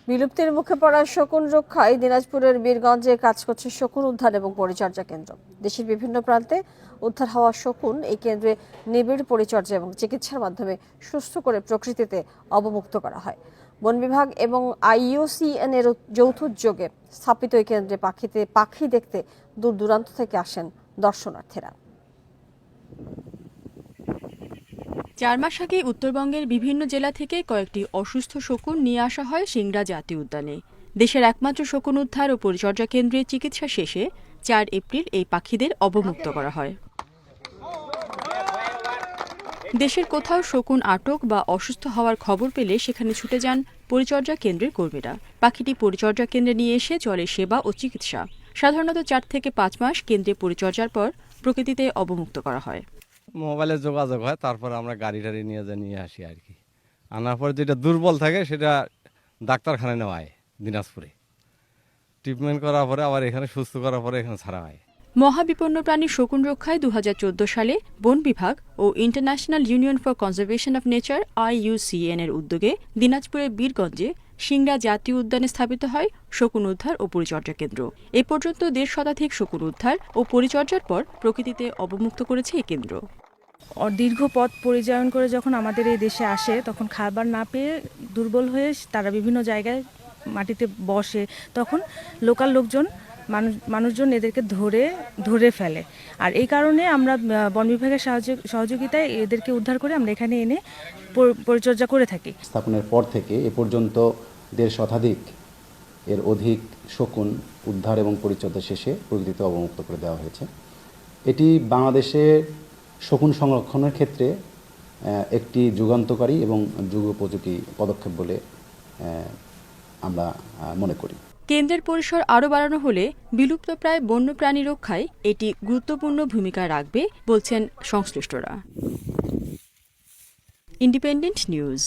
বিলুপ্তির মুখে পড়া শকুন রক্ষায় দিনাজপুরের বীরগঞ্জে কাজ করছে শকুন উদ্ধার এবং পরিচর্যা কেন্দ্র। দেশের বিভিন্ন প্রান্তে উদ্ধার হওয়া শকুন এই কেন্দ্রে নিবিড় পরিচর্যা এবং চিকিৎসার মাধ্যমে সুস্থ করে প্রকৃতিতে অবমুক্ত করা হয়। বন বিভাগ এবং IUCN এর যৌথ উদ্যোগে স্থাপিত এই কেন্দ্রে পাখি দেখতে দূর দূরান্ত থেকে আসেন দর্শনার্থীরা। 4 মাস আগে উত্তরবঙ্গের বিভিন্ন জেলা থেকে কয়েকটি অসুস্থ শকুন নিয়ে আসা হয় সিংড়া জাতীয় উদ্যানে। দেশের একমাত্র শকুন উদ্ধার ও পরিচর্যা কেন্দ্রে চিকিৎসা শেষে 4 এপ্রিল এই পাখিদের অবমুক্ত করা হয়। দেশের কোথাও শকুন আটক বা অসুস্থ হওয়ার খবর পেলে সেখানে ছুটে যান পরিচর্যা কেন্দ্রের কর্মীরা। পাখিটি পরিচর্যা কেন্দ্রে নিয়ে এসে চলে সেবা ও চিকিৎসা। সাধারণত 4 থেকে 5 মাস কেন্দ্রে পরিচর্যার পর প্রকৃতিতে অবমুক্ত করা হয়। মোবাইলে যোগাযোগ হয়, তারপর আমরা গাড়ি টাড়ি নিয়ে আসি আর কি। আনার পর যেটা দুর্বল থাকে সেটা ডাক্তারখানায় নেওয়া হয় দিনাজপুরে, ট্রিটমেন্ট করার পরে আবার এখানে সুস্থ করার পরে এখানে ছাড়া হয়। মহাবিপন্ন প্রাণী শকুন রক্ষায় 2014 সালে বন বিভাগ ও international union for conservation of nature IUCN এর উদ্যোগে দিনাজপুরের বীরগঞ্জে সিংড়া জাতীয় উদ্যানে স্থাপিত হয় শকুন উদ্ধার ও পরিচর্যা কেন্দ্র। এ পর্যন্ত 1.5 শতাধিক শকুন উদ্ধার ও পরিচর্যার পর প্রকৃতিতে অবমুক্ত করেছে এই কেন্দ্র। দীর্ঘ পথ পরিচালন করে যখন আমাদের এই দেশে আসে তখন খাবার না পেয়ে দুর্বল হয়ে তারা বিভিন্ন জায়গায় মাটিতে বসে, তখন লোকাল লোকজন মানুষজন এদেরকে ধরে ফেলে। আর এই কারণে আমরা বন বিভাগের সহযোগিতায় এদেরকে উদ্ধার করে আমরা এখানে এনে পরিচর্যা করে থাকি। স্থাপনের পর থেকে এ পর্যন্ত 1.5 শতাধিক এর অধিক শকুন উদ্ধার এবং পরিচর্যা শেষে প্রকৃতিতে অবমুক্ত করে দেওয়া হয়েছে। এটি বাংলাদেশে শকুন সংরক্ষণের ক্ষেত্রে একটি যুগান্তকারী এবং যুগোপযোগী পদক্ষেপ বলে আমরা মনে করি। কেন্দ্রের পরিসর আরও বাড়ানো হলে বিলুপ্তপ্রায় বন্যপ্রাণী রক্ষায় এটি গুরুত্বপূর্ণ ভূমিকা রাখবে বলছেন সংশ্লিষ্টরা। Independent news.